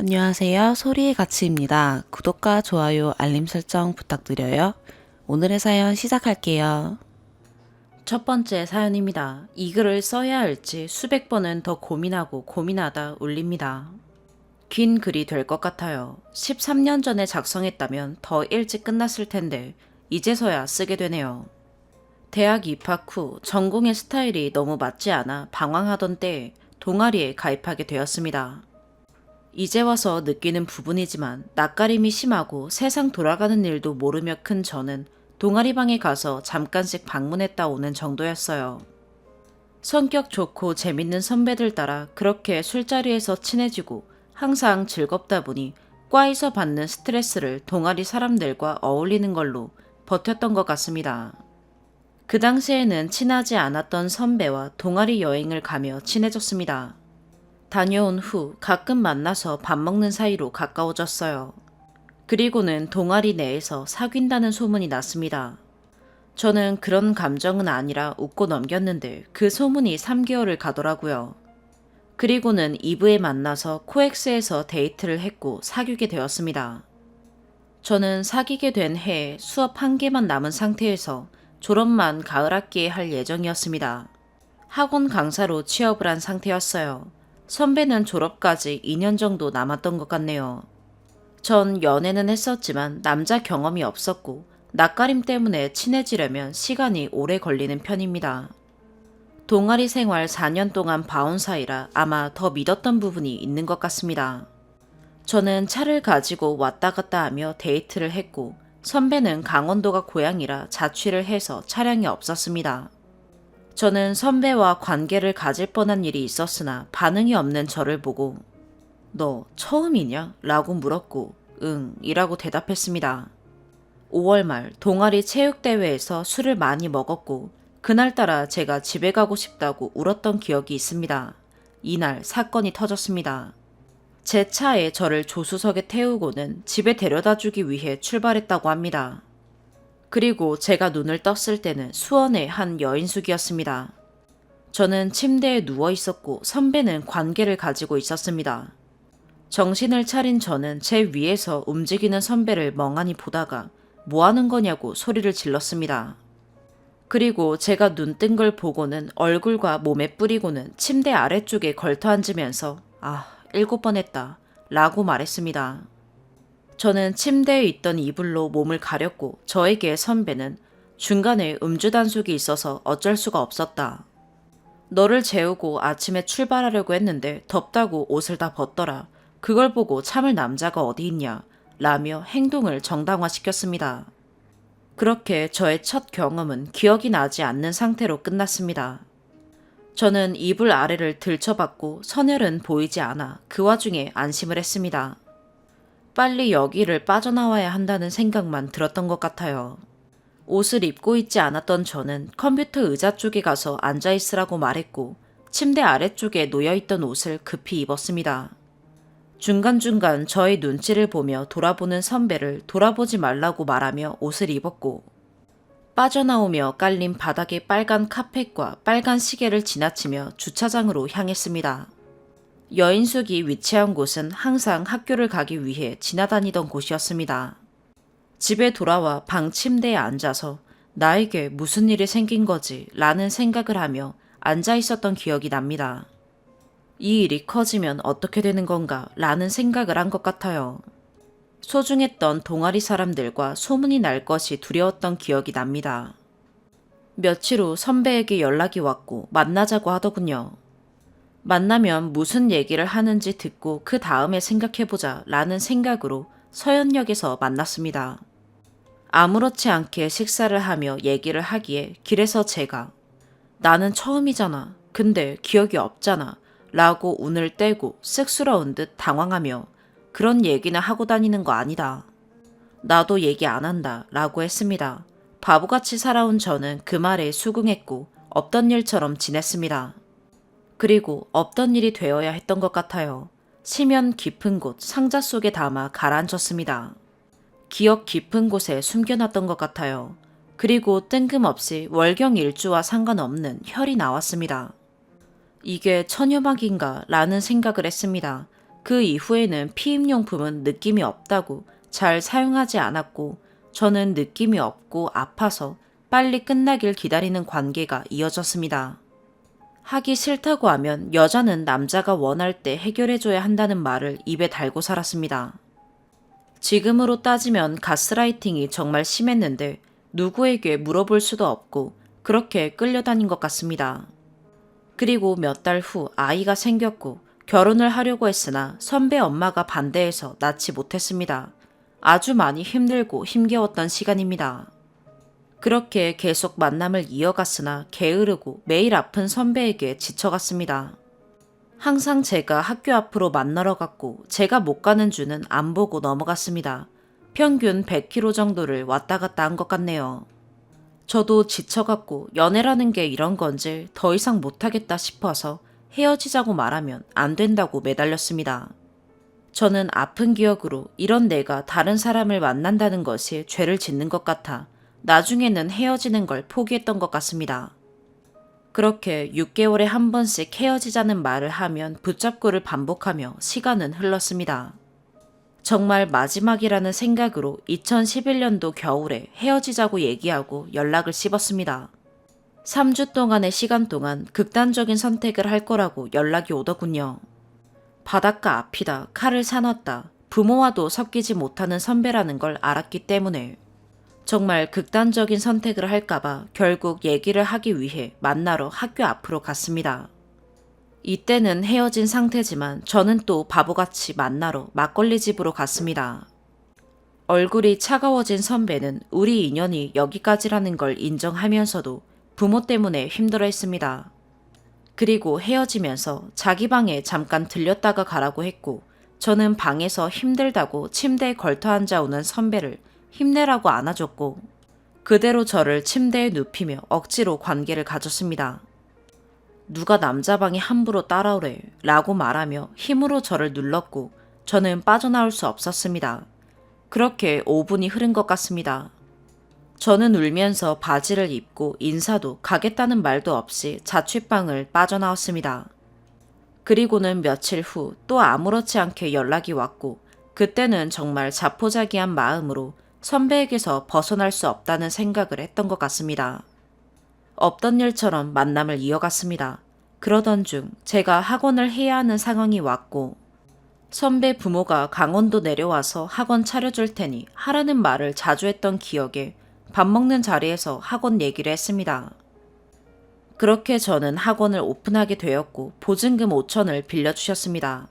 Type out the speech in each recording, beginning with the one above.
안녕하세요. 소리의 가치입니다. 구독과 좋아요, 알림 설정 부탁드려요. 오늘의 사연 시작할게요. 첫 번째 사연입니다. 이 글을 써야 할지 수백 번은 더 고민하다 울립니다. 긴 글이 될 것 같아요. 13년 전에 작성했다면 더 일찍 끝났을 텐데 이제서야 쓰게 되네요. 대학 입학 후 전공의 스타일이 너무 맞지 않아 방황하던 때에 동아리에 가입하게 되었습니다. 이제 와서 느끼는 부분이지만 낯가림이 심하고 세상 돌아가는 일도 모르며 큰 저는 동아리방에 가서 잠깐씩 방문했다 오는 정도였어요. 성격 좋고 재밌는 선배들 따라 그렇게 술자리에서 친해지고 항상 즐겁다 보니 과에서 받는 스트레스를 동아리 사람들과 어울리는 걸로 버텼던 것 같습니다. 그 당시에는 친하지 않았던 선배와 동아리 여행을 가며 친해졌습니다. 다녀온 후 가끔 만나서 밥 먹는 사이로 가까워졌어요. 그리고는 동아리 내에서 사귄다는 소문이 났습니다. 저는 그런 감정은 아니라 웃고 넘겼는데 그 소문이 3개월을 가더라고요. 그리고는 2부에 만나서 코엑스에서 데이트를 했고 사귀게 되었습니다. 저는 사귀게 된 해에 수업 1개만 남은 상태에서 졸업만 가을 학기에 할 예정이었습니다. 학원 강사로 취업을 한 상태였어요. 선배는 졸업까지 2년 정도 남았던 것 같네요. 전 연애는 했었지만 남자 경험이 없었고 낯가림 때문에 친해지려면 시간이 오래 걸리는 편입니다. 동아리 생활 4년 동안 봐온 사이라 아마 더 믿었던 부분이 있는 것 같습니다. 저는 차를 가지고 왔다 갔다 하며 데이트를 했고 선배는 강원도가 고향이라 자취를 해서 차량이 없었습니다. 저는 선배와 관계를 가질 뻔한 일이 있었으나 반응이 없는 저를 보고 너 처음이냐? 라고 물었고 응 이라고 대답했습니다. 5월 말 동아리 체육대회에서 술을 많이 먹었고 그날따라 제가 집에 가고 싶다고 울었던 기억이 있습니다. 이날 사건이 터졌습니다. 제 차에 저를 조수석에 태우고는 집에 데려다 주기 위해 출발했다고 합니다. 그리고 제가 눈을 떴을 때는 수원의 한 여인숙이었습니다. 저는 침대에 누워 있었고 선배는 관계를 가지고 있었습니다. 정신을 차린 저는 제 위에서 움직이는 선배를 멍하니 보다가 뭐 하는 거냐고 소리를 질렀습니다. 그리고 제가 눈 뜬 걸 보고는 얼굴과 몸에 뿌리고는 침대 아래쪽에 걸터 앉으면서 7번 했다 라고 말했습니다. 저는 침대에 있던 이불로 몸을 가렸고 저에게 선배는 중간에 음주 단속이 있어서 어쩔 수가 없었다. 너를 재우고 아침에 출발하려고 했는데 덥다고 옷을 다 벗더라. 그걸 보고 참을 남자가 어디 있냐 라며 행동을 정당화시켰습니다. 그렇게 저의 첫 경험은 기억이 나지 않는 상태로 끝났습니다. 저는 이불 아래를 들춰봤고 선혈은 보이지 않아 그 와중에 안심을 했습니다. 빨리 여기를 빠져나와야 한다는 생각만 들었던 것 같아요. 옷을 입고 있지 않았던 저는 컴퓨터 의자 쪽에 가서 앉아있으라고 말했고 침대 아래쪽에 놓여있던 옷을 급히 입었습니다. 중간중간 저의 눈치를 보며 돌아보는 선배를 돌아보지 말라고 말하며 옷을 입었고 빠져나오며 깔린 바닥에 빨간 카펫과 빨간 시계를 지나치며 주차장으로 향했습니다. 여인숙이 위치한 곳은 항상 학교를 가기 위해 지나다니던 곳이었습니다. 집에 돌아와 방 침대에 앉아서 나에게 무슨 일이 생긴 거지 라는 생각을 하며 앉아 있었던 기억이 납니다. 이 일이 커지면 어떻게 되는 건가 라는 생각을 한 것 같아요. 소중했던 동아리 사람들과 소문이 날 것이 두려웠던 기억이 납니다. 며칠 후 선배에게 연락이 왔고 만나자고 하더군요. 만나면 무슨 얘기를 하는지 듣고 그 다음에 생각해보자 라는 생각으로 서현역에서 만났습니다. 아무렇지 않게 식사를 하며 얘기를 하기에 길에서 제가 나는 처음이잖아. 근데 기억이 없잖아. 라고 운을 떼고 쑥스러운 듯 당황하며 그런 얘기는 하고 다니는 거 아니다. 나도 얘기 안 한다. 라고 했습니다. 바보같이 살아온 저는 그 말에 수긍했고 없던 일처럼 지냈습니다. 그리고 없던 일이 되어야 했던 것 같아요. 심연 깊은 곳 상자 속에 담아 가라앉혔습니다. 기억 깊은 곳에 숨겨놨던 것 같아요. 그리고 뜬금없이 월경일주와 상관없는 혈이 나왔습니다. 이게 천여막인가 라는 생각을 했습니다. 그 이후에는 피임용품은 느낌이 없다고 잘 사용하지 않았고 저는 느낌이 없고 아파서 빨리 끝나길 기다리는 관계가 이어졌습니다. 하기 싫다고 하면 여자는 남자가 원할 때 해결해줘야 한다는 말을 입에 달고 살았습니다. 지금으로 따지면 가스라이팅이 정말 심했는데 누구에게 물어볼 수도 없고 그렇게 끌려다닌 것 같습니다. 그리고 몇 달 후 아이가 생겼고 결혼을 하려고 했으나 선배 엄마가 반대해서 낳지 못했습니다. 아주 많이 힘들고 힘겨웠던 시간입니다. 그렇게 계속 만남을 이어갔으나 게으르고 매일 아픈 선배에게 지쳐갔습니다. 항상 제가 학교 앞으로 만나러 갔고 제가 못 가는 주는 안 보고 넘어갔습니다. 평균 100km 정도를 왔다 갔다 한 것 같네요. 저도 지쳐갔고 연애라는 게 이런 건지 더 이상 못하겠다 싶어서 헤어지자고 말하면 안 된다고 매달렸습니다. 저는 아픈 기억으로 이런 내가 다른 사람을 만난다는 것이 죄를 짓는 것 같아 나중에는 헤어지는 걸 포기했던 것 같습니다. 그렇게 6개월에 한 번씩 헤어지자는 말을 하면 붙잡고를 반복하며 시간은 흘렀습니다. 정말 마지막이라는 생각으로 2011년도 겨울에 헤어지자고 얘기하고 연락을 씹었습니다. 3주 동안의 시간 동안 극단적인 선택을 할 거라고 연락이 오더군요. 바닷가 앞이다, 칼을 사놨다, 부모와도 섞이지 못하는 선배라는 걸 알았기 때문에 정말 극단적인 선택을 할까봐 결국 얘기를 하기 위해 만나러 학교 앞으로 갔습니다. 이때는 헤어진 상태지만 저는 또 바보같이 만나러 막걸리 집으로 갔습니다. 얼굴이 차가워진 선배는 우리 인연이 여기까지라는 걸 인정하면서도 부모 때문에 힘들어했습니다. 그리고 헤어지면서 자기 방에 잠깐 들렸다가 가라고 했고 저는 방에서 힘들다고 침대에 걸터앉아 오는 선배를 힘내라고 안아줬고 그대로 저를 침대에 눕히며 억지로 관계를 가졌습니다. 누가 남자 방에 함부로 따라오래 라고 말하며 힘으로 저를 눌렀고 저는 빠져나올 수 없었습니다. 그렇게 5분이 흐른 것 같습니다. 저는 울면서 바지를 입고 인사도 가겠다는 말도 없이 자취방을 빠져나왔습니다. 그리고는 며칠 후 또 아무렇지 않게 연락이 왔고 그때는 정말 자포자기한 마음으로 선배에게서 벗어날 수 없다는 생각을 했던 것 같습니다. 없던 일처럼 만남을 이어갔습니다. 그러던 중 제가 학원을 해야 하는 상황이 왔고 선배 부모가 강원도 내려와서 학원 차려줄 테니 하라는 말을 자주 했던 기억에 밥 먹는 자리에서 학원 얘기를 했습니다. 그렇게 저는 학원을 오픈하게 되었고 보증금 5천을 빌려주셨습니다.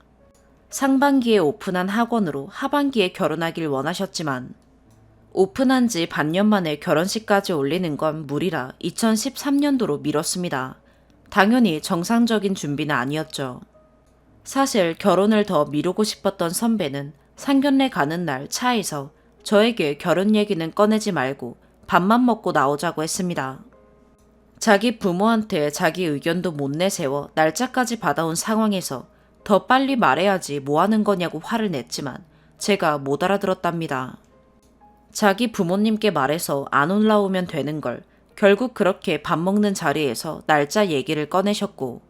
상반기에 오픈한 학원으로 하반기에 결혼하길 원하셨지만 오픈한 지 반년 만에 결혼식까지 올리는 건 무리라 2013년도로 미뤘습니다. 당연히 정상적인 준비는 아니었죠. 사실 결혼을 더 미루고 싶었던 선배는 상견례 가는 날 차에서 저에게 결혼 얘기는 꺼내지 말고 밥만 먹고 나오자고 했습니다. 자기 부모한테 자기 의견도 못 내세워 날짜까지 받아온 상황에서 더 빨리 말해야지 뭐 하는 거냐고 화를 냈지만 제가 못 알아들었답니다. 자기 부모님께 말해서 안 올라오면 되는 걸 결국 그렇게 밥 먹는 자리에서 날짜 얘기를 꺼내셨고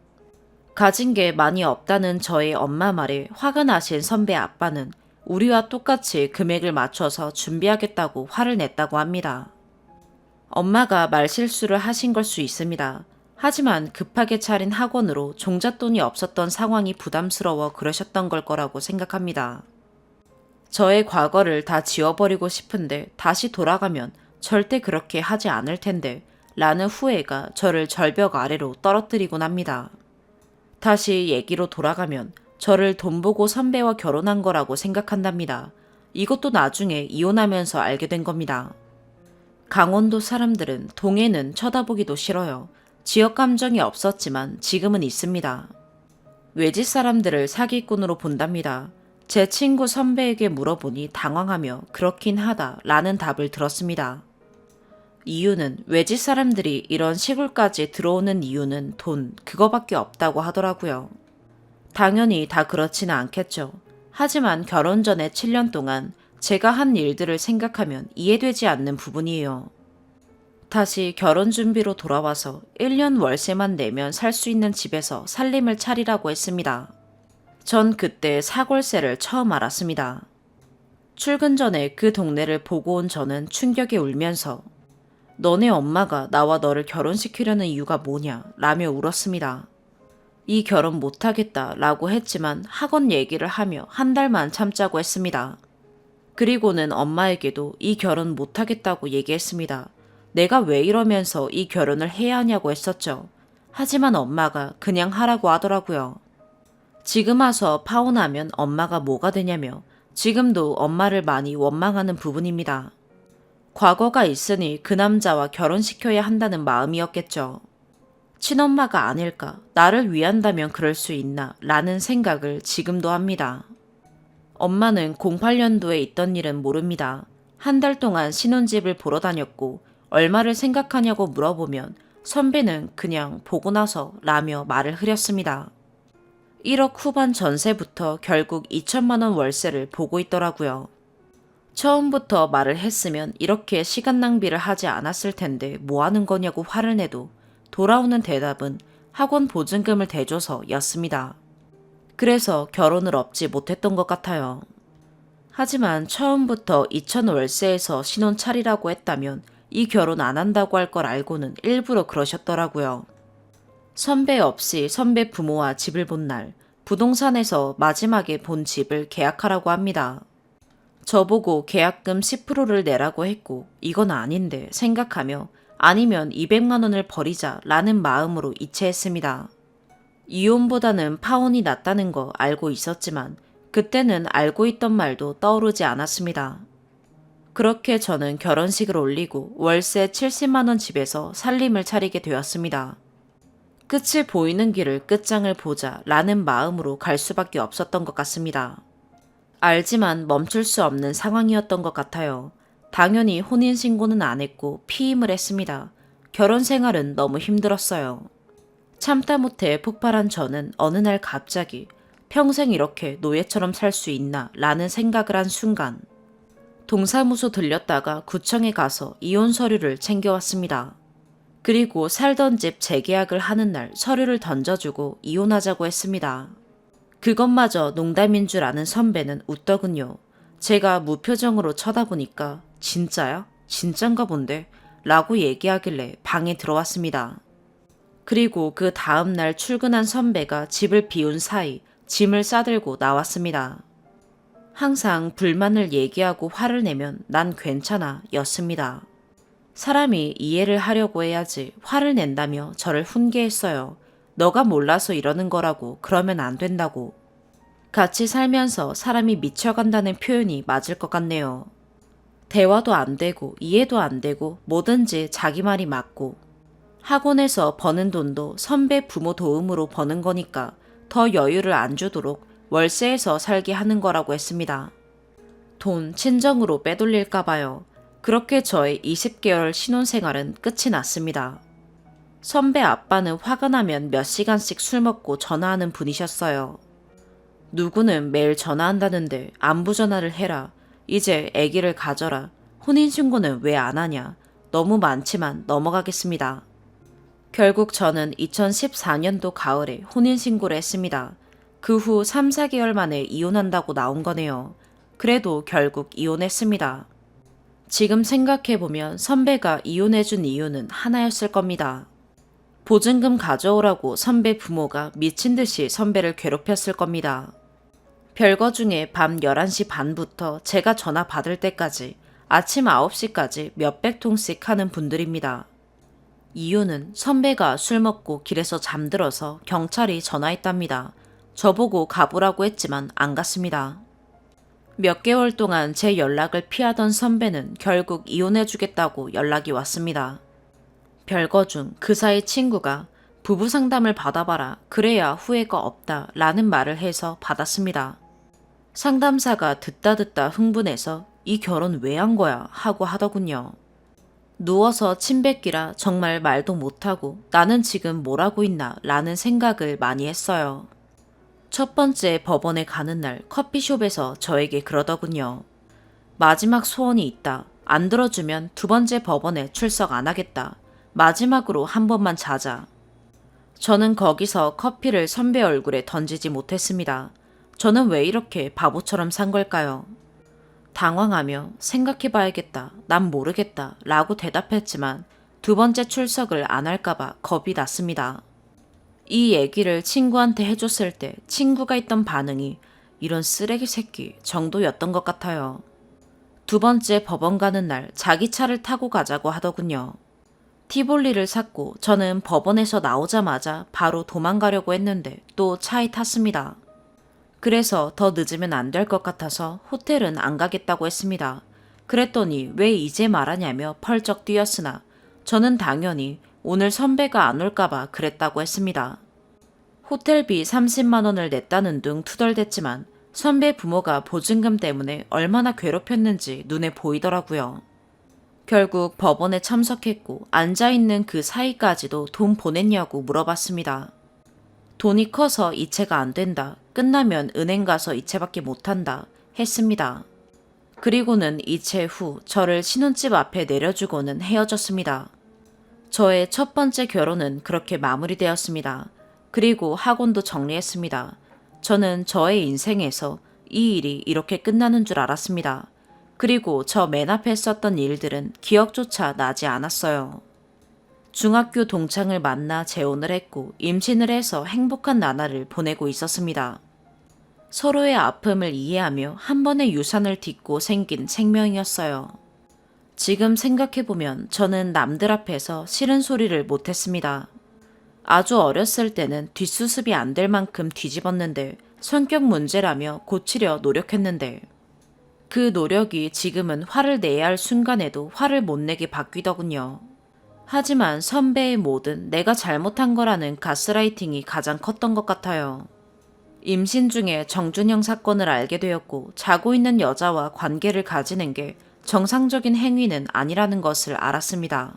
가진 게 많이 없다는 저의 엄마 말에 화가 나신 선배 아빠는 우리와 똑같이 금액을 맞춰서 준비하겠다고 화를 냈다고 합니다. 엄마가 말실수를 하신 걸 수 있습니다. 하지만 급하게 차린 학원으로 종잣돈이 없었던 상황이 부담스러워 그러셨던 걸 거라고 생각합니다. 저의 과거를 다 지워버리고 싶은데 다시 돌아가면 절대 그렇게 하지 않을 텐데 라는 후회가 저를 절벽 아래로 떨어뜨리곤 합니다. 다시 얘기로 돌아가면 저를 돈 보고 선배와 결혼한 거라고 생각한답니다. 이것도 나중에 이혼하면서 알게 된 겁니다. 강원도 사람들은 동해는 쳐다보기도 싫어요. 지역 감정이 없었지만 지금은 있습니다. 외지 사람들을 사기꾼으로 본답니다. 제 친구 선배에게 물어보니 당황하며 그렇긴 하다 라는 답을 들었습니다. 이유는 외지 사람들이 이런 시골까지 들어오는 이유는 돈, 그거밖에 없다고 하더라고요. 당연히 다 그렇지는 않겠죠. 하지만 결혼 전에 7년 동안 제가 한 일들을 생각하면 이해되지 않는 부분이에요. 다시 결혼 준비로 돌아와서 1년 월세만 내면 살 수 있는 집에서 살림을 차리라고 했습니다. 전 그때 사골세를 처음 알았습니다. 출근 전에 그 동네를 보고 온 저는 충격에 울면서 너네 엄마가 나와 너를 결혼시키려는 이유가 뭐냐 라며 울었습니다. 이 결혼 못하겠다 라고 했지만 학원 얘기를 하며 한 달만 참자고 했습니다. 그리고는 엄마에게도 이 결혼 못하겠다고 얘기했습니다. 내가 왜 이러면서 이 결혼을 해야 하냐고 했었죠. 하지만 엄마가 그냥 하라고 하더라고요. 지금 와서 파혼하면 엄마가 뭐가 되냐며 지금도 엄마를 많이 원망하는 부분입니다. 과거가 있으니 그 남자와 결혼시켜야 한다는 마음이었겠죠. 친엄마가 아닐까, 나를 위한다면 그럴 수 있나 라는 생각을 지금도 합니다. 엄마는 08년도에 있던 일은 모릅니다. 한 달 동안 신혼집을 보러 다녔고 얼마를 생각하냐고 물어보면 선배는 그냥 보고 나서 라며 말을 흐렸습니다. 1억 후반 전세부터 결국 2천만 원 월세를 보고 있더라고요. 처음부터 말을 했으면 이렇게 시간 낭비를 하지 않았을 텐데 뭐 하는 거냐고 화를 내도 돌아오는 대답은 학원 보증금을 대줘서 였습니다. 그래서 결혼을 업지 못했던 것 같아요. 하지만 처음부터 2천 월세에서 신혼 차리라고 했다면 이 결혼 안 한다고 할 걸 알고는 일부러 그러셨더라고요. 선배 없이 선배 부모와 집을 본 날, 부동산에서 마지막에 본 집을 계약하라고 합니다. 저보고 계약금 10%를 내라고 했고 이건 아닌데 생각하며 아니면 200만 원을 버리자 라는 마음으로 이체했습니다. 이혼보다는 파혼이 낫다는 거 알고 있었지만 그때는 알고 있던 말도 떠오르지 않았습니다. 그렇게 저는 결혼식을 올리고 월세 70만 원 집에서 살림을 차리게 되었습니다. 끝이 보이는 길을 끝장을 보자 라는 마음으로 갈 수밖에 없었던 것 같습니다. 알지만 멈출 수 없는 상황이었던 것 같아요. 당연히 혼인신고는 안 했고 피임을 했습니다. 결혼 생활은 너무 힘들었어요. 참다 못해 폭발한 저는 어느 날 갑자기 평생 이렇게 노예처럼 살 수 있나 라는 생각을 한 순간 동사무소 들렸다가 구청에 가서 이혼 서류를 챙겨왔습니다. 그리고 살던 집 재계약을 하는 날 서류를 던져주고 이혼하자고 했습니다. 그것마저 농담인 줄 아는 선배는 웃더군요. 제가 무표정으로 쳐다보니까 진짜야? 진짠가 본데? 라고 얘기하길래 방에 들어왔습니다. 그리고 그 다음날 출근한 선배가 집을 비운 사이 짐을 싸들고 나왔습니다. 항상 불만을 얘기하고 화를 내면 난 괜찮아 였습니다. 사람이 이해를 하려고 해야지 화를 낸다며 저를 훈계했어요. 너가 몰라서 이러는 거라고 그러면 안 된다고. 같이 살면서 사람이 미쳐간다는 표현이 맞을 것 같네요. 대화도 안 되고 이해도 안 되고 뭐든지 자기 말이 맞고 학원에서 버는 돈도 선배 부모 도움으로 버는 거니까 더 여유를 안 주도록 월세에서 살게 하는 거라고 했습니다. 돈 친정으로 빼돌릴까 봐요. 그렇게 저의 20개월 신혼생활은 끝이 났습니다. 선배 아빠는 화가 나면 몇 시간씩 술 먹고 전화하는 분이셨어요. 누구는 매일 전화한다는데 안부 전화를 해라. 이제 아기를 가져라. 혼인신고는 왜 안 하냐. 너무 많지만 넘어가겠습니다. 결국 저는 2014년도 가을에 혼인신고를 했습니다. 그 후 3, 4개월 만에 이혼한다고 나온 거네요. 그래도 결국 이혼했습니다. 지금 생각해보면 선배가 이혼해준 이유는 하나였을 겁니다. 보증금 가져오라고 선배 부모가 미친 듯이 선배를 괴롭혔을 겁니다. 별거 중에 밤 11시 반부터 제가 전화 받을 때까지 아침 9시까지 몇백 통씩 하는 분들입니다. 이유는 선배가 술 먹고 길에서 잠들어서 경찰이 전화했답니다. 저보고 가보라고 했지만 안 갔습니다. 몇 개월 동안 제 연락을 피하던 선배는 결국 이혼해주겠다고 연락이 왔습니다. 별거 중 그 사이 친구가 부부 상담을 받아봐라. 그래야 후회가 없다 라는 말을 해서 받았습니다. 상담사가 듣다 흥분해서 이 결혼 왜 한 거야 하고 하더군요. 누워서 침 뱉기라 정말 말도 못하고 나는 지금 뭘 하고 있나 라는 생각을 많이 했어요. 첫 번째 법원에 가는 날 커피숍에서 저에게 그러더군요. 마지막 소원이 있다. 안 들어주면 두 번째 법원에 출석 안 하겠다. 마지막으로 한 번만 자자. 저는 거기서 커피를 선배 얼굴에 던지지 못했습니다. 저는 왜 이렇게 바보처럼 산 걸까요? 당황하며 생각해봐야겠다, 난 모르겠다 라고 대답했지만 두 번째 출석을 안 할까봐 겁이 났습니다. 이 얘기를 친구한테 해줬을 때 친구가 있던 반응이 이런 쓰레기 새끼 정도였던 것 같아요. 두 번째 법원 가는 날 자기 차를 타고 가자고 하더군요. 티볼리를 샀고 저는 법원에서 나오자마자 바로 도망가려고 했는데 또 차에 탔습니다. 그래서 더 늦으면 안 될 것 같아서 호텔은 안 가겠다고 했습니다. 그랬더니 왜 이제 말하냐며 펄쩍 뛰었으나 저는 당연히 오늘 선배가 안 올까봐 그랬다고 했습니다. 호텔비 30만 원을 냈다는 둥 투덜댔지만 선배 부모가 보증금 때문에 얼마나 괴롭혔는지 눈에 보이더라고요. 결국 법원에 참석했고 앉아있는 그 사이까지도 돈 보냈냐고 물어봤습니다. 돈이 커서 이체가 안 된다. 끝나면 은행 가서 이체밖에 못한다. 했습니다. 그리고는 이체 후 저를 신혼집 앞에 내려주고는 헤어졌습니다. 저의 첫 번째 결혼은 그렇게 마무리되었습니다. 그리고 학원도 정리했습니다. 저는 저의 인생에서 이 일이 이렇게 끝나는 줄 알았습니다. 그리고 저 맨 앞에 썼던 일들은 기억조차 나지 않았어요. 중학교 동창을 만나 재혼을 했고 임신을 해서 행복한 나날을 보내고 있었습니다. 서로의 아픔을 이해하며 한 번의 유산을 딛고 생긴 생명이었어요. 지금 생각해보면 저는 남들 앞에서 싫은 소리를 못했습니다. 아주 어렸을 때는 뒷수습이 안 될 만큼 뒤집었는데 성격 문제라며 고치려 노력했는데 그 노력이 지금은 화를 내야 할 순간에도 화를 못 내게 바뀌더군요. 하지만 선배의 뭐든 내가 잘못한 거라는 가스라이팅이 가장 컸던 것 같아요. 임신 중에 정준영 사건을 알게 되었고 자고 있는 여자와 관계를 가지는 게 정상적인 행위는 아니라는 것을 알았습니다.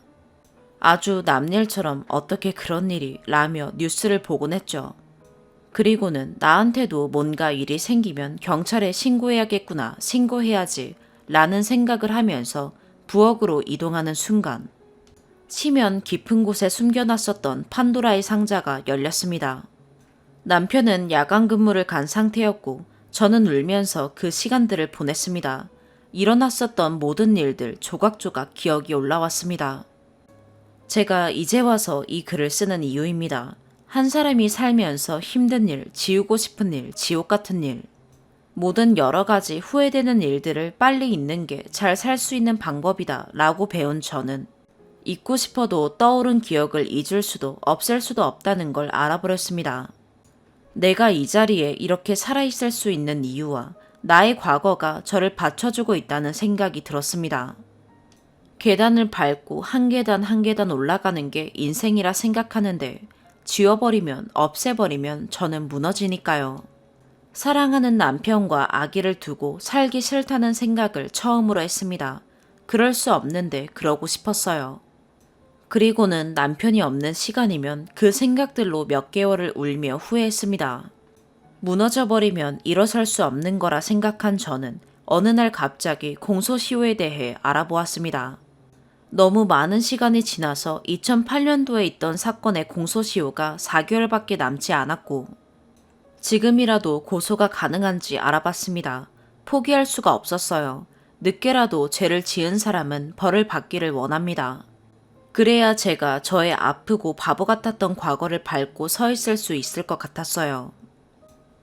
아주 남일처럼 어떻게 그런 일이 라며 뉴스를 보곤 했죠. 그리고는 나한테도 뭔가 일이 생기면 경찰에 신고해야겠구나, 신고해야지 라는 생각을 하면서 부엌으로 이동하는 순간 시면 깊은 곳에 숨겨놨었던 판도라의 상자가 열렸습니다. 남편은 야간 근무를 간 상태였고 저는 울면서 그 시간들을 보냈습니다. 일어났었던 모든 일들 조각조각 기억이 올라왔습니다. 제가 이제 와서 이 글을 쓰는 이유입니다. 한 사람이 살면서 힘든 일, 지우고 싶은 일, 지옥 같은 일, 모든 여러 가지 후회되는 일들을 빨리 잊는 게 잘 살 수 있는 방법이다 라고 배운 저는 잊고 싶어도 떠오른 기억을 잊을 수도 없앨 수도 없다는 걸 알아버렸습니다. 내가 이 자리에 이렇게 살아있을 수 있는 이유와 나의 과거가 저를 받쳐주고 있다는 생각이 들었습니다. 계단을 밟고 한 계단 한 계단 올라가는 게 인생이라 생각하는데 지워버리면 없애버리면 저는 무너지니까요. 사랑하는 남편과 아기를 두고 살기 싫다는 생각을 처음으로 했습니다. 그럴 수 없는데 그러고 싶었어요. 그리고는 남편이 없는 시간이면 그 생각들로 몇 개월을 울며 후회했습니다. 무너져버리면 일어설 수 없는 거라 생각한 저는 어느 날 갑자기 공소시효에 대해 알아보았습니다. 너무 많은 시간이 지나서 2008년도에 있던 사건의 공소시효가 4개월밖에 남지 않았고 지금이라도 고소가 가능한지 알아봤습니다. 포기할 수가 없었어요. 늦게라도 죄를 지은 사람은 벌을 받기를 원합니다. 그래야 제가 저의 아프고 바보 같았던 과거를 밟고 서 있을 수 있을 것 같았어요.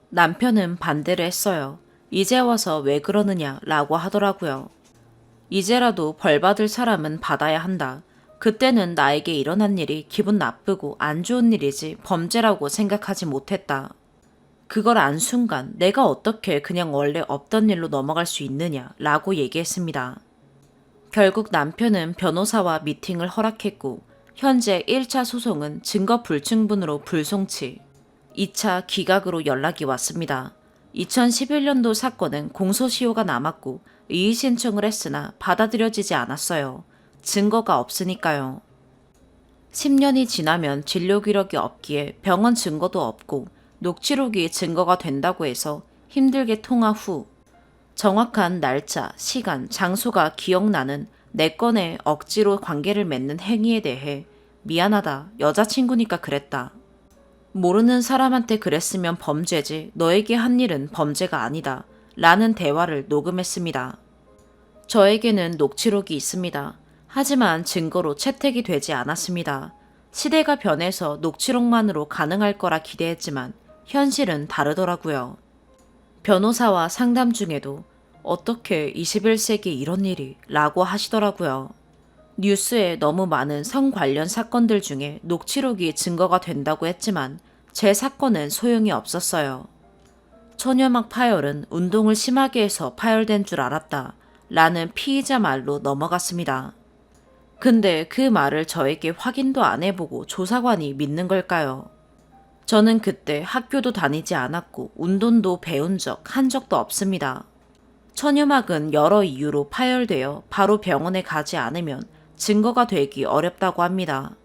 남편은 반대를 했어요. 이제 와서 왜 그러느냐 라고 하더라고요. 이제라도 벌 받을 사람은 받아야 한다. 그때는 나에게 일어난 일이 기분 나쁘고 안 좋은 일이지 범죄라고 생각하지 못했다. 그걸 안 순간 내가 어떻게 그냥 원래 없던 일로 넘어갈 수 있느냐 라고 얘기했습니다. 결국 남편은 변호사와 미팅을 허락했고 현재 1차 소송은 증거 불충분으로 불송치, 2차 기각으로 연락이 왔습니다. 2011년도 사건은 공소시효가 남았고 이의 신청을 했으나 받아들여지지 않았어요. 증거가 없으니까요. 10년이 지나면 진료 기록이 없기에 병원 증거도 없고 녹취록이 증거가 된다고 해서 힘들게 통화 후 정확한 날짜, 시간, 장소가 기억나는 내 건에 억지로 관계를 맺는 행위에 대해 미안하다, 여자친구니까 그랬다. 모르는 사람한테 그랬으면 범죄지 너에게 한 일은 범죄가 아니다. 라는 대화를 녹음했습니다. 저에게는 녹취록이 있습니다. 하지만 증거로 채택이 되지 않았습니다. 시대가 변해서 녹취록만으로 가능할 거라 기대했지만 현실은 다르더라고요. 변호사와 상담 중에도 어떻게 21세기 이런 일이 라고 하시더라고요. 뉴스에 너무 많은 성 관련 사건들 중에 녹취록이 증거가 된다고 했지만 제 사건은 소용이 없었어요. 천연막 파열은 운동을 심하게 해서 파열된 줄 알았다 라는 피의자 말로 넘어갔습니다. 근데 그 말을 저에게 확인도 안 해보고 조사관이 믿는 걸까요? 저는 그때 학교도 다니지 않았고 운동도 배운 적 한 적도 없습니다. 천유막은 여러 이유로 파열되어 바로 병원에 가지 않으면 증거가 되기 어렵다고 합니다.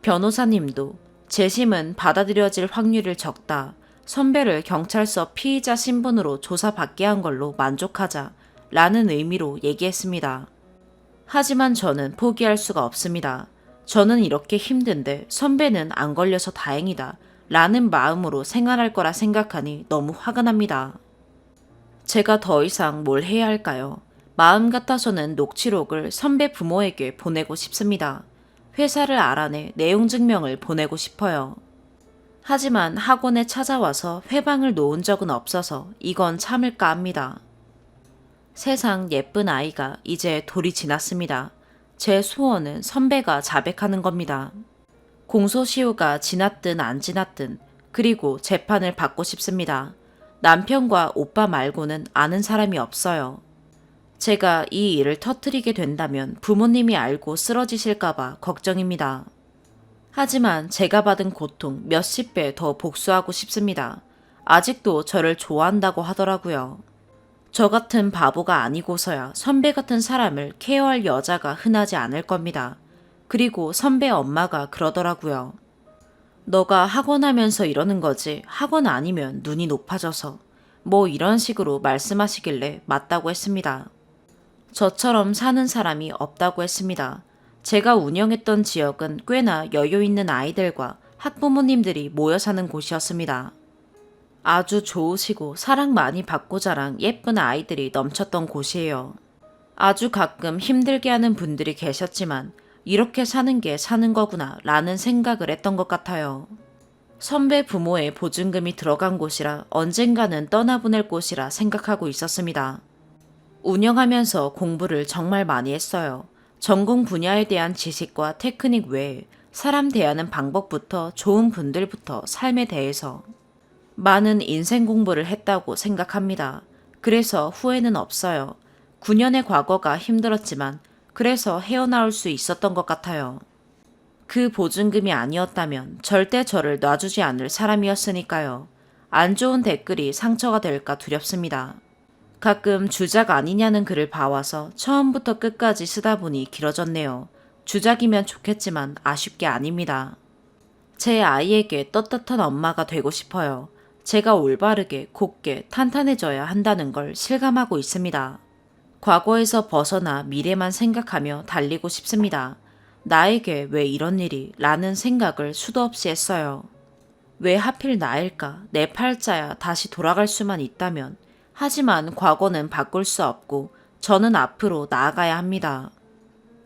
변호사님도 재심은 받아들여질 확률이 적다. 선배를 경찰서 피의자 신분으로 조사받게 한 걸로 만족하자 라는 의미로 얘기했습니다. 하지만 저는 포기할 수가 없습니다. 저는 이렇게 힘든데 선배는 안 걸려서 다행이다 라는 마음으로 생활할 거라 생각하니 너무 화가 납니다. 제가 더 이상 뭘 해야 할까요? 마음 같아서는 녹취록을 선배 부모에게 보내고 싶습니다. 회사를 알아내 내용 증명을 보내고 싶어요. 하지만 학원에 찾아와서 회방을 놓은 적은 없어서 이건 참을까 합니다. 세상 예쁜 아이가 이제 돌이 지났습니다. 제 소원은 선배가 자백하는 겁니다. 공소시효가 지났든 안 지났든 그리고 재판을 받고 싶습니다. 남편과 오빠 말고는 아는 사람이 없어요. 제가 이 일을 터뜨리게 된다면 부모님이 알고 쓰러지실까봐 걱정입니다. 하지만 제가 받은 고통 몇십 배 더 복수하고 싶습니다. 아직도 저를 좋아한다고 하더라고요. 저 같은 바보가 아니고서야 선배 같은 사람을 케어할 여자가 흔하지 않을 겁니다. 그리고 선배 엄마가 그러더라고요. 너가 학원 하면서 이러는 거지 학원 아니면 눈이 높아져서 뭐 이런 식으로 말씀하시길래 맞다고 했습니다. 저처럼 사는 사람이 없다고 했습니다. 제가 운영했던 지역은 꽤나 여유 있는 아이들과 학부모님들이 모여 사는 곳이었습니다. 아주 좋으시고 사랑 많이 받고 자란 예쁜 아이들이 넘쳤던 곳이에요. 아주 가끔 힘들게 하는 분들이 계셨지만 이렇게 사는 게 사는 거구나 라는 생각을 했던 것 같아요. 선배 부모의 보증금이 들어간 곳이라 언젠가는 떠나보낼 곳이라 생각하고 있었습니다. 운영하면서 공부를 정말 많이 했어요. 전공 분야에 대한 지식과 테크닉 외에 사람 대하는 방법부터 좋은 분들부터 삶에 대해서 많은 인생 공부를 했다고 생각합니다. 그래서 후회는 없어요. 9년의 과거가 힘들었지만 그래서 헤어나올 수 있었던 것 같아요. 그 보증금이 아니었다면 절대 저를 놔주지 않을 사람이었으니까요. 안 좋은 댓글이 상처가 될까 두렵습니다. 가끔 주작 아니냐는 글을 봐와서 처음부터 끝까지 쓰다 보니 길어졌네요. 주작이면 좋겠지만 아쉽게 아닙니다. 제 아이에게 떳떳한 엄마가 되고 싶어요. 제가 올바르게 곱게 탄탄해져야 한다는 걸 실감하고 있습니다. 과거에서 벗어나 미래만 생각하며 달리고 싶습니다. 나에게 왜 이런 일이 라는 생각을 수도 없이 했어요. 왜 하필 나일까? 내 팔자야 다시 돌아갈 수만 있다면. 하지만 과거는 바꿀 수 없고 저는 앞으로 나아가야 합니다.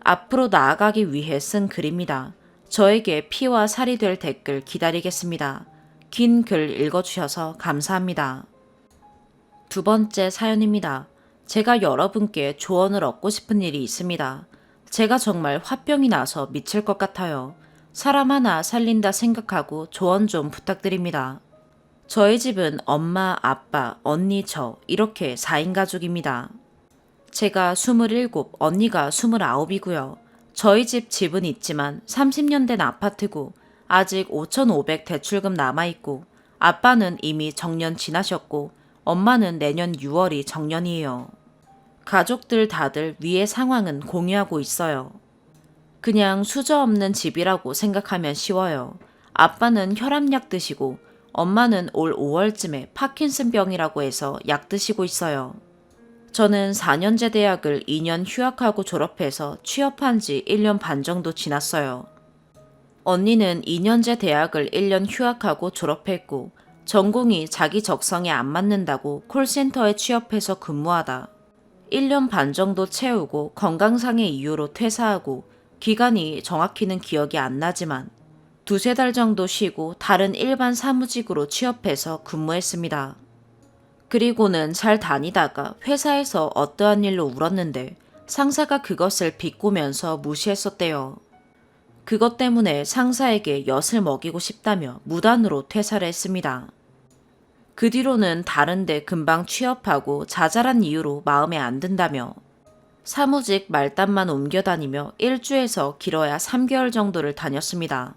앞으로 나아가기 위해 쓴 글입니다. 저에게 피와 살이 될 댓글 기다리겠습니다. 긴 글 읽어주셔서 감사합니다. 두 번째 사연입니다. 제가 여러분께 조언을 얻고 싶은 일이 있습니다. 제가 정말 화병이 나서 미칠 것 같아요. 사람 하나 살린다 생각하고 조언 좀 부탁드립니다. 저희 집은 엄마, 아빠, 언니, 저 이렇게 4인 가족입니다. 제가 27, 언니가 29이고요. 저희 집 집은 있지만 30년 된 아파트고 아직 5,500 대출금 남아있고 아빠는 이미 정년 지나셨고 엄마는 내년 6월이 정년이에요. 가족들 다들 위의 상황은 공유하고 있어요. 그냥 수저 없는 집이라고 생각하면 쉬워요. 아빠는 혈압약 드시고 엄마는 올 5월쯤에 파킨슨병이라고 해서 약 드시고 있어요. 저는 4년제 대학을 2년 휴학하고 졸업해서 취업한 지 1년 반 정도 지났어요. 언니는 2년제 대학을 1년 휴학하고 졸업했고 전공이 자기 적성에 안 맞는다고 콜센터에 취업해서 근무하다 1년 반 정도 채우고 건강상의 이유로 퇴사하고 기간이 정확히는 기억이 안 나지만 두세 달 정도 쉬고 다른 일반 사무직으로 취업해서 근무했습니다. 그리고는 잘 다니다가 회사에서 어떠한 일로 울었는데 상사가 그것을 비꼬면서 무시했었대요. 그것 때문에 상사에게 엿을 먹이고 싶다며 무단으로 퇴사를 했습니다. 그 뒤로는 다른데 금방 취업하고 자잘한 이유로 마음에 안 든다며 사무직 말단만 옮겨다니며 1주에서 길어야 3개월 정도를 다녔습니다.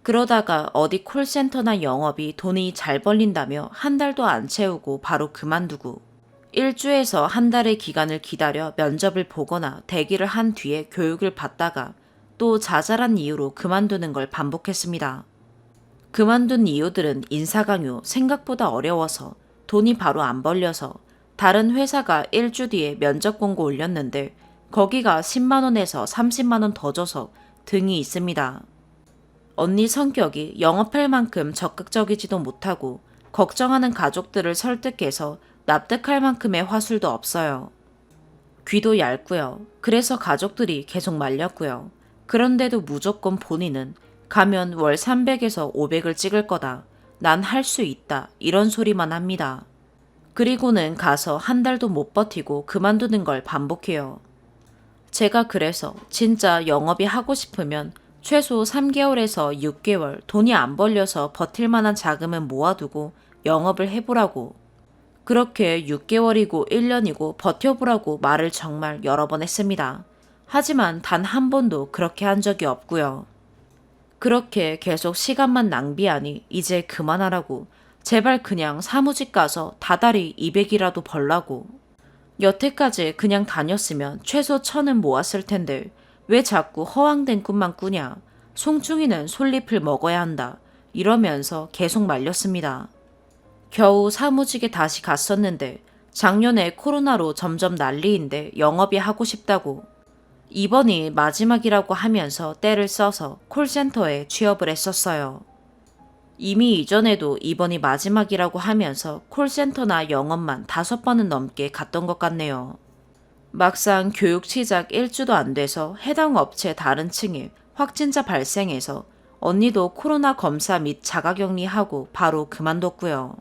그러다가 어디 콜센터나 영업이 돈이 잘 벌린다며 한 달도 안 채우고 바로 그만두고 1주에서 한 달의 기간을 기다려 면접을 보거나 대기를 한 뒤에 교육을 받다가 또 자잘한 이유로 그만두는 걸 반복했습니다. 그만둔 이유들은 인사강요, 생각보다 어려워서 돈이 바로 안 벌려서 다른 회사가 1주 뒤에 면접 공고 올렸는데 거기가 10만원에서 30만원 더 줘서 등이 있습니다. 언니 성격이 영업할 만큼 적극적이지도 못하고 걱정하는 가족들을 설득해서 납득할 만큼의 화술도 없어요. 귀도 얇고요. 그래서 가족들이 계속 말렸고요. 그런데도 무조건 본인은 가면 월 300에서 500을 찍을 거다. 난 할 수 있다. 이런 소리만 합니다. 그리고는 가서 한 달도 못 버티고 그만두는 걸 반복해요. 제가 그래서 진짜 영업이 하고 싶으면 최소 3개월에서 6개월 돈이 안 벌려서 버틸 만한 자금은 모아두고 영업을 해보라고. 그렇게 6개월이고 1년이고 버텨보라고 말을 정말 여러 번 했습니다. 하지만 단 한 번도 그렇게 한 적이 없고요. 그렇게 계속 시간만 낭비하니 이제 그만하라고. 제발 그냥 사무직 가서 다달이 200이라도 벌라고. 여태까지 그냥 다녔으면 최소 1000은 모았을 텐데 왜 자꾸 허황된 꿈만 꾸냐. 송충이는 솔잎을 먹어야 한다. 이러면서 계속 말렸습니다. 겨우 사무직에 다시 갔었는데 작년에 코로나로 점점 난리인데 영업이 하고 싶다고. 이번이 마지막이라고 하면서 때를 써서 콜센터에 취업을 했었어요. 이미 이전에도 이번이 마지막이라고 하면서 콜센터나 영업만 5번은 넘게 갔던 것 같네요. 막상 교육 시작 1주도 안 돼서 해당 업체 다른 층에 확진자 발생해서 언니도 코로나 검사 및 자가격리하고 바로 그만뒀고요.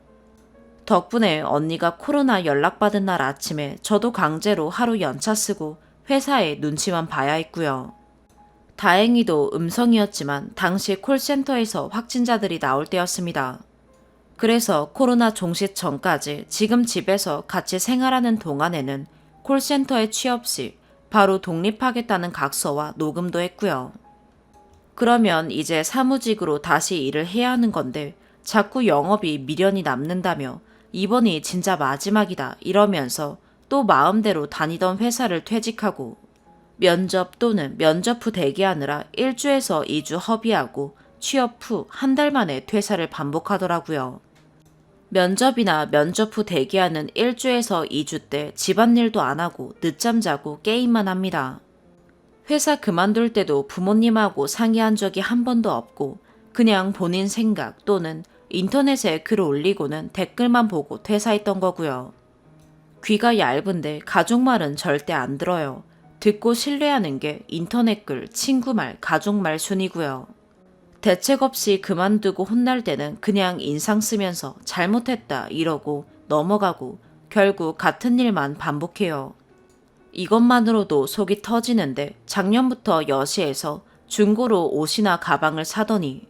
덕분에 언니가 코로나 연락받은 날 아침에 저도 강제로 하루 연차 쓰고 회사에 눈치만 봐야 했고요. 다행히도 음성이었지만 당시 콜센터에서 확진자들이 나올 때였습니다. 그래서 코로나 종식 전까지 지금 집에서 같이 생활하는 동안에는 콜센터에 취업 시 바로 독립하겠다는 각서와 녹음도 했고요. 그러면 이제 사무직으로 다시 일을 해야 하는 건데 자꾸 영업이 미련이 남는다며 이번이 진짜 마지막이다 이러면서 또 마음대로 다니던 회사를 퇴직하고 면접 또는 면접 후 대기하느라 1주에서 2주 허비하고 취업 후 한 달 만에 퇴사를 반복하더라고요. 면접이나 면접 후 대기하는 1주에서 2주 때 집안일도 안 하고 늦잠 자고 게임만 합니다. 회사 그만둘 때도 부모님하고 상의한 적이 한 번도 없고 그냥 본인 생각 또는 인터넷에 글을 올리고는 댓글만 보고 퇴사했던 거고요. 귀가 얇은데 가족 말은 절대 안 들어요. 듣고 신뢰하는 게 인터넷 글, 친구 말, 가족 말 순이고요. 대책 없이 그만두고 혼날 때는 그냥 인상 쓰면서 잘못했다 이러고 넘어가고 결국 같은 일만 반복해요. 이것만으로도 속이 터지는데 작년부터 여시에서 중고로 옷이나 가방을 사더니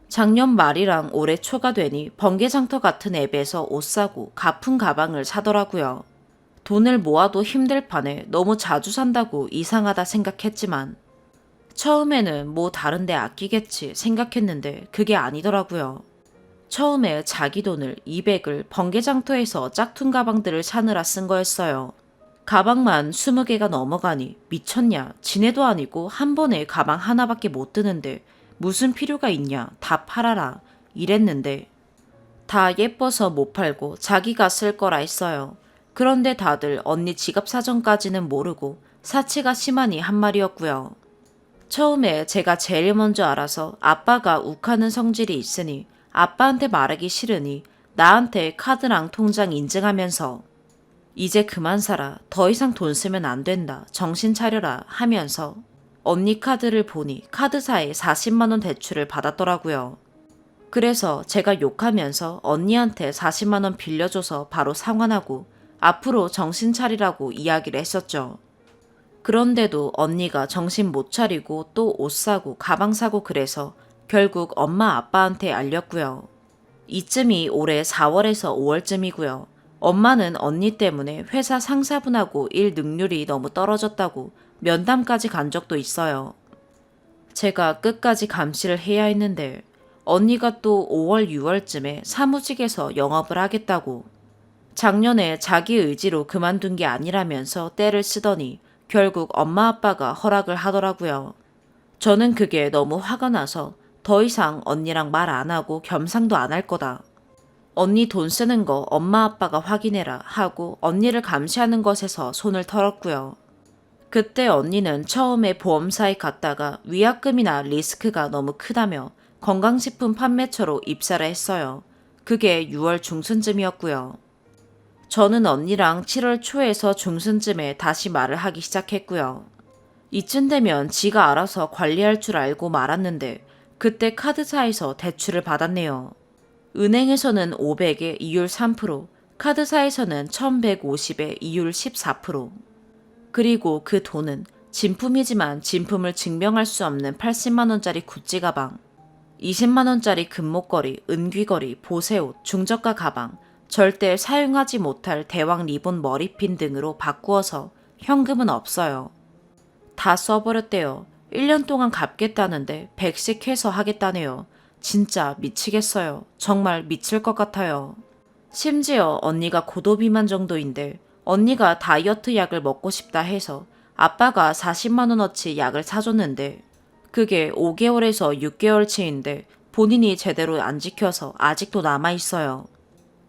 작년 말이랑 올해 초가 되니 번개장터 같은 앱에서 옷 사고 가품 가방을 사더라고요. 돈을 모아도 힘들 판에 너무 자주 산다고 이상하다 생각했지만 처음에는 뭐 다른 데 아끼겠지 생각했는데 그게 아니더라고요. 처음에 자기 돈을 200을 번개장터에서 짝퉁 가방들을 사느라 쓴 거였어요. 가방만 20개가 넘어가니 미쳤냐. 지네도 아니고 한 번에 가방 하나밖에 못 드는데 무슨 필요가 있냐. 다 팔아라. 이랬는데 다 예뻐서 못 팔고 자기가 쓸 거라 했어요. 그런데 다들 언니 지갑 사정까지는 모르고 사치가 심하니 한 말이었고요. 처음에 제가 제일 먼저 알아서 아빠가 욱하는 성질이 있으니 아빠한테 말하기 싫으니 나한테 카드랑 통장 인증하면서 이제 그만 살아. 더 이상 돈 쓰면 안 된다. 정신 차려라 하면서 언니 카드를 보니 카드사에 40만 원 대출을 받았더라고요. 그래서 제가 욕하면서 언니한테 40만 원 빌려줘서 바로 상환하고 앞으로 정신 차리라고 이야기를 했었죠. 그런데도 언니가 정신 못 차리고 또 옷 사고 가방 사고 그래서 결국 엄마 아빠한테 알렸고요. 이쯤이 올해 4월에서 5월쯤이고요. 엄마는 언니 때문에 회사 상사분하고 일 능률이 너무 떨어졌다고 면담까지 간 적도 있어요. 제가 끝까지 감시를 해야 했는데 언니가 또 5월, 6월쯤에 사무직에서 영업을 하겠다고 작년에 자기 의지로 그만둔 게 아니라면서 떼를 쓰더니 결국 엄마 아빠가 허락을 하더라고요. 저는 그게 너무 화가 나서 더 이상 언니랑 말 안 하고 겸상도 안 할 거다. 언니 돈 쓰는 거 엄마 아빠가 확인해라 하고 언니를 감시하는 것에서 손을 털었고요. 그때 언니는 처음에 보험사에 갔다가 위약금이나 리스크가 너무 크다며 건강식품 판매처로 입사를 했어요. 그게 6월 중순쯤이었고요. 저는 언니랑 7월 초에서 중순쯤에 다시 말을 하기 시작했고요. 이쯤 되면 지가 알아서 관리할 줄 알고 말았는데 그때 카드사에서 대출을 받았네요. 은행에서는 500에 이율 3%, 카드사에서는 1150에 이율 14%. 그리고 그 돈은 진품이지만 진품을 증명할 수 없는 80만원짜리 구찌 가방, 20만원짜리 금목걸이, 은귀걸이, 보세옷, 중저가 가방, 절대 사용하지 못할 대왕 리본 머리핀 등으로 바꾸어서 현금은 없어요. 다 써버렸대요. 1년 동안 갚겠다는데 100씩 해서 하겠다네요. 진짜 미치겠어요. 정말 미칠 것 같아요. 심지어 언니가 고도비만 정도인데 언니가 다이어트 약을 먹고 싶다 해서 아빠가 40만원어치 약을 사줬는데 그게 5개월에서 6개월치인데 본인이 제대로 안 지켜서 아직도 남아있어요.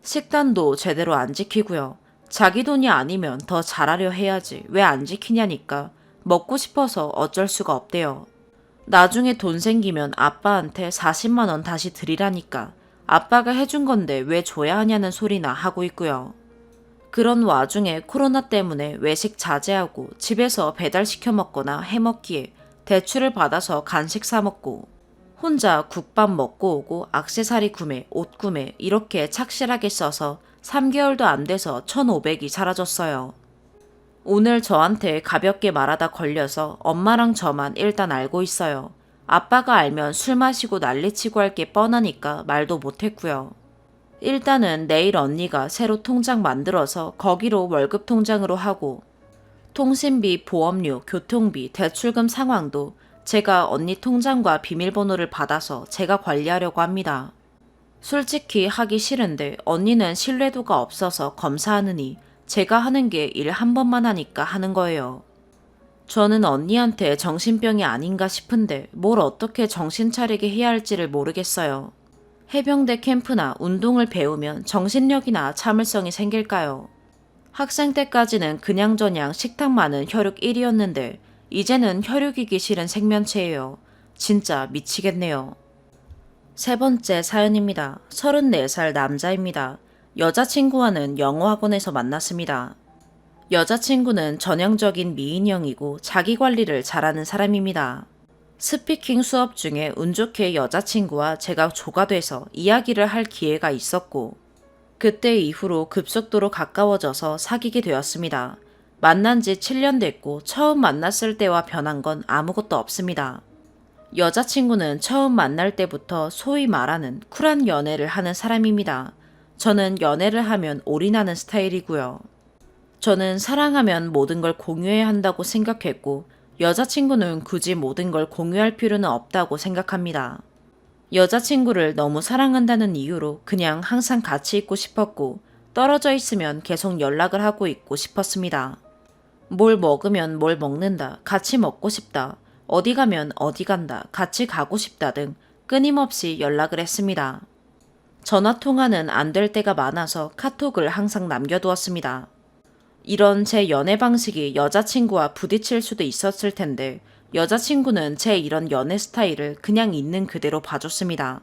식단도 제대로 안 지키고요. 자기 돈이 아니면 더 잘하려 해야지 왜 안 지키냐니까 먹고 싶어서 어쩔 수가 없대요. 나중에 돈 생기면 아빠한테 40만원 다시 드리라니까 아빠가 해준 건데 왜 줘야 하냐는 소리나 하고 있고요. 그런 와중에 코로나 때문에 외식 자제하고 집에서 배달시켜 먹거나 해먹기에 대출을 받아서 간식 사 먹고 혼자 국밥 먹고 오고 액세서리 구매, 옷 구매 이렇게 착실하게 써서 3개월도 안 돼서 1,500이 사라졌어요. 오늘 저한테 가볍게 말하다 걸려서 엄마랑 저만 일단 알고 있어요. 아빠가 알면 술 마시고 난리치고 할 게 뻔하니까 말도 못했고요. 일단은 내일 언니가 새로 통장 만들어서 거기로 월급 통장으로 하고 통신비, 보험료, 교통비, 대출금 상황도 제가 언니 통장과 비밀번호를 받아서 제가 관리하려고 합니다. 솔직히 하기 싫은데 언니는 신뢰도가 없어서 검사하느니 제가 하는 게 일 한 번만 하니까 하는 거예요. 저는 언니한테 정신병이 아닌가 싶은데 뭘 어떻게 정신 차리게 해야 할지를 모르겠어요. 해병대 캠프나 운동을 배우면 정신력이나 참을성이 생길까요? 학생 때까지는 그냥저냥 식탐 많은 혈육 1위였는데 이제는 혈육이기 싫은 생면체예요. 진짜 미치겠네요. 세 번째 사연입니다. 34살 남자입니다. 여자친구와는 영어학원에서 만났습니다. 여자친구는 전형적인 미인형이고 자기 관리를 잘하는 사람입니다. 스피킹 수업 중에 운 좋게 여자친구와 제가 조가 돼서 이야기를 할 기회가 있었고 그때 이후로 급속도로 가까워져서 사귀게 되었습니다. 만난 지 7년 됐고 처음 만났을 때와 변한 건 아무것도 없습니다. 여자친구는 처음 만날 때부터 소위 말하는 쿨한 연애를 하는 사람입니다. 저는 연애를 하면 올인하는 스타일이고요. 저는 사랑하면 모든 걸 공유해야 한다고 생각했고 여자친구는 굳이 모든 걸 공유할 필요는 없다고 생각합니다. 여자친구를 너무 사랑한다는 이유로 그냥 항상 같이 있고 싶었고 떨어져 있으면 계속 연락을 하고 있고 싶었습니다. 뭘 먹으면 뭘 먹는다, 같이 먹고 싶다, 어디 가면 어디 간다, 같이 가고 싶다 등 끊임없이 연락을 했습니다. 전화통화는 안 될 때가 많아서 카톡을 항상 남겨두었습니다. 이런 제 연애 방식이 여자친구와 부딪힐 수도 있었을 텐데 여자친구는 제 이런 연애 스타일을 그냥 있는 그대로 봐줬습니다.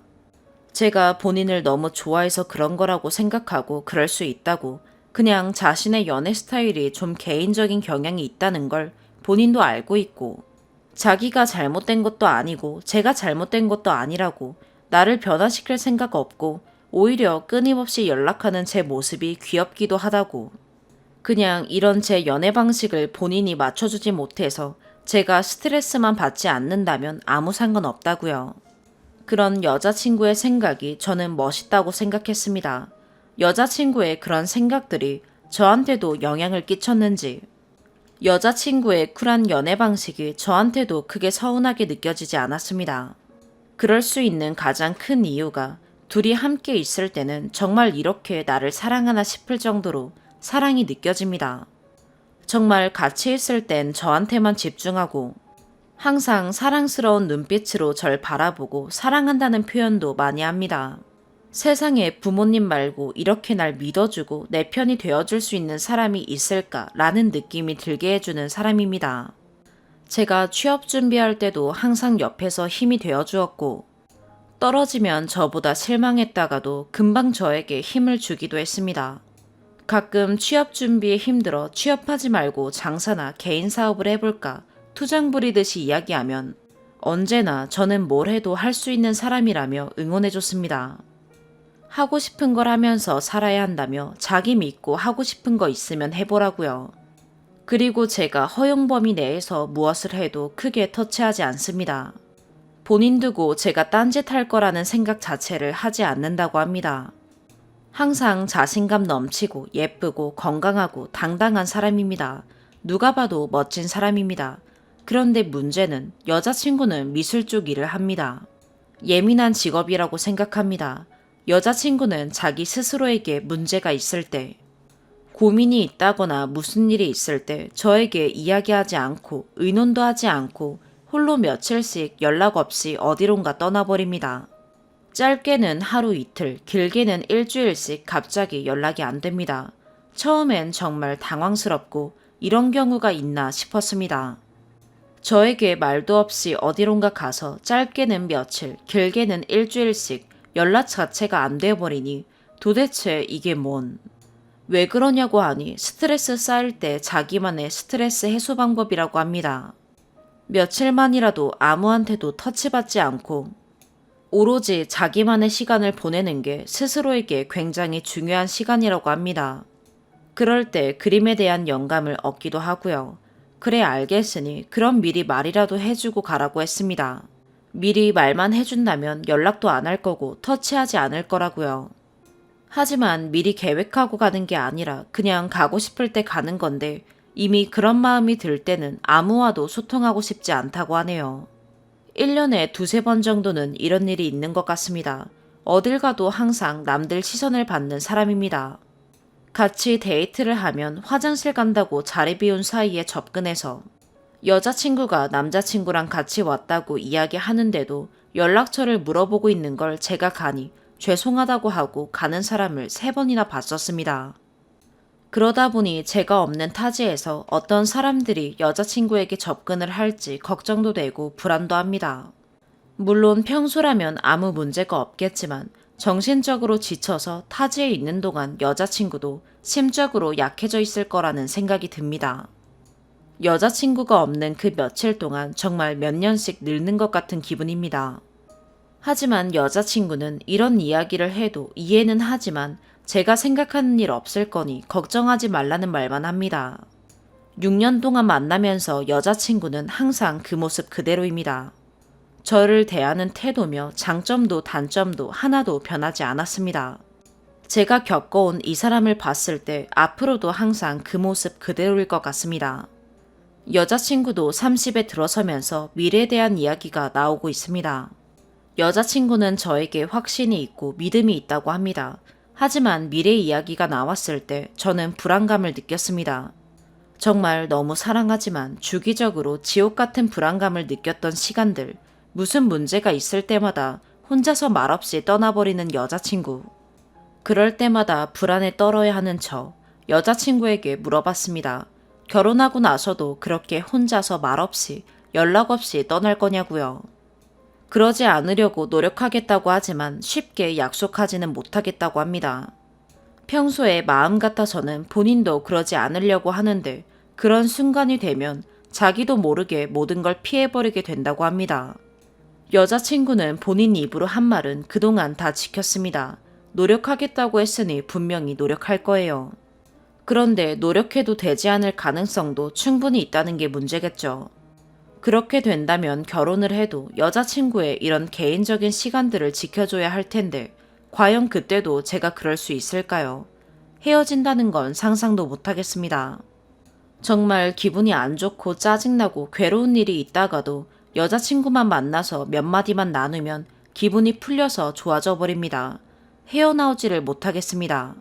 제가 본인을 너무 좋아해서 그런 거라고 생각하고 그럴 수 있다고, 그냥 자신의 연애 스타일이 좀 개인적인 경향이 있다는 걸 본인도 알고 있고, 자기가 잘못된 것도 아니고 제가 잘못된 것도 아니라고, 나를 변화시킬 생각 없고 오히려 끊임없이 연락하는 제 모습이 귀엽기도 하다고, 그냥 이런 제 연애 방식을 본인이 맞춰주지 못해서 제가 스트레스만 받지 않는다면 아무 상관없다고요. 그런 여자친구의 생각이 저는 멋있다고 생각했습니다. 여자친구의 그런 생각들이 저한테도 영향을 끼쳤는지, 여자친구의 쿨한 연애 방식이 저한테도 크게 서운하게 느껴지지 않았습니다. 그럴 수 있는 가장 큰 이유가 둘이 함께 있을 때는 정말 이렇게 나를 사랑하나 싶을 정도로 사랑이 느껴집니다. 정말 같이 있을 땐 저한테만 집중하고 항상 사랑스러운 눈빛으로 절 바라보고 사랑한다는 표현도 많이 합니다. 세상에 부모님 말고 이렇게 날 믿어주고 내 편이 되어줄 수 있는 사람이 있을까라는 느낌이 들게 해주는 사람입니다. 제가 취업 준비할 때도 항상 옆에서 힘이 되어주었고, 떨어지면 저보다 실망했다가도 금방 저에게 힘을 주기도 했습니다. 가끔 취업 준비에 힘들어 취업하지 말고 장사나 개인 사업을 해볼까 투정 부리듯이 이야기하면 언제나 저는 뭘 해도 할 수 있는 사람이라며 응원해줬습니다. 하고 싶은 걸 하면서 살아야 한다며 자기 믿고 하고 싶은 거 있으면 해보라고요. 그리고 제가 허용 범위 내에서 무엇을 해도 크게 터치하지 않습니다. 본인 두고 제가 딴짓할 거라는 생각 자체를 하지 않는다고 합니다. 항상 자신감 넘치고 예쁘고 건강하고 당당한 사람입니다. 누가 봐도 멋진 사람입니다. 그런데 문제는 여자친구는 미술 쪽 일을 합니다. 예민한 직업이라고 생각합니다. 여자친구는 자기 스스로에게 문제가 있을 때, 고민이 있다거나 무슨 일이 있을 때 저에게 이야기하지 않고 의논도 하지 않고 홀로 며칠씩 연락 없이 어디론가 떠나버립니다. 짧게는 하루 이틀, 길게는 일주일씩 갑자기 연락이 안 됩니다. 처음엔 정말 당황스럽고 이런 경우가 있나 싶었습니다. 저에게 말도 없이 어디론가 가서 짧게는 며칠, 길게는 일주일씩 연락 자체가 안 돼버리니 도대체 이게 뭔? 왜 그러냐고 하니 스트레스 쌓일 때 자기만의 스트레스 해소 방법이라고 합니다. 며칠만이라도 아무한테도 터치받지 않고 오로지 자기만의 시간을 보내는 게 스스로에게 굉장히 중요한 시간이라고 합니다. 그럴 때 그림에 대한 영감을 얻기도 하고요. 그래 알겠으니 그럼 미리 말이라도 해주고 가라고 했습니다. 미리 말만 해준다면 연락도 안 할 거고 터치하지 않을 거라고요. 하지만 미리 계획하고 가는 게 아니라 그냥 가고 싶을 때 가는 건데 이미 그런 마음이 들 때는 아무와도 소통하고 싶지 않다고 하네요. 1년에 두세 번 정도는 이런 일이 있는 것 같습니다. 어딜 가도 항상 남들 시선을 받는 사람입니다. 같이 데이트를 하면 화장실 간다고 자리 비운 사이에 접근해서 여자친구가 남자친구랑 같이 왔다고 이야기하는데도 연락처를 물어보고 있는 걸 제가 가니 죄송하다고 하고 가는 사람을 3번이나 봤었습니다. 그러다 보니 제가 없는 타지에서 어떤 사람들이 여자친구에게 접근을 할지 걱정도 되고 불안도 합니다. 물론 평소라면 아무 문제가 없겠지만 정신적으로 지쳐서 타지에 있는 동안 여자친구도 심적으로 약해져 있을 거라는 생각이 듭니다. 여자친구가 없는 그 며칠 동안 정말 몇 년씩 늙는 것 같은 기분입니다. 하지만 여자친구는 이런 이야기를 해도 이해는 하지만 제가 생각하는 일 없을 거니 걱정하지 말라는 말만 합니다. 6년 동안 만나면서 여자친구는 항상 그 모습 그대로입니다. 저를 대하는 태도며 장점도 단점도 하나도 변하지 않았습니다. 제가 겪어온 이 사람을 봤을 때 앞으로도 항상 그 모습 그대로일 것 같습니다. 여자친구도 30에 들어서면서 미래에 대한 이야기가 나오고 있습니다. 여자친구는 저에게 확신이 있고 믿음이 있다고 합니다. 하지만 미래 이야기가 나왔을 때 저는 불안감을 느꼈습니다. 정말 너무 사랑하지만 주기적으로 지옥 같은 불안감을 느꼈던 시간들, 무슨 문제가 있을 때마다 혼자서 말없이 떠나버리는 여자친구. 그럴 때마다 불안에 떨어야 하는 저, 여자친구에게 물어봤습니다. 결혼하고 나서도 그렇게 혼자서 말없이 연락 없이 떠날 거냐고요. 그러지 않으려고 노력하겠다고 하지만 쉽게 약속하지는 못하겠다고 합니다. 평소에 마음 같아서는 본인도 그러지 않으려고 하는데 그런 순간이 되면 자기도 모르게 모든 걸 피해버리게 된다고 합니다. 여자친구는 본인 입으로 한 말은 그동안 다 지켰습니다. 노력하겠다고 했으니 분명히 노력할 거예요. 그런데 노력해도 되지 않을 가능성도 충분히 있다는 게 문제겠죠. 그렇게 된다면 결혼을 해도 여자친구의 이런 개인적인 시간들을 지켜줘야 할 텐데 과연 그때도 제가 그럴 수 있을까요? 헤어진다는 건 상상도 못하겠습니다. 정말 기분이 안 좋고 짜증나고 괴로운 일이 있다가도 여자친구만 만나서 몇 마디만 나누면 기분이 풀려서 좋아져 버립니다. 헤어나오지를 못하겠습니다.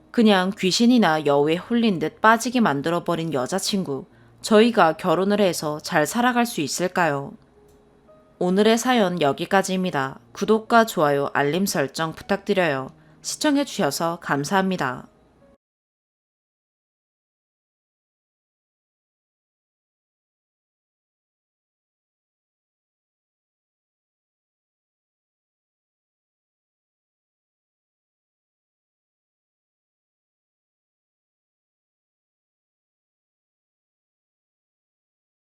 그냥 귀신이나 여우에 홀린 듯 빠지게 만들어버린 여자친구, 저희가 결혼을 해서 잘 살아갈 수 있을까요? 오늘의 사연 여기까지입니다. 구독과 좋아요, 알림 설정 부탁드려요. 시청해주셔서 감사합니다.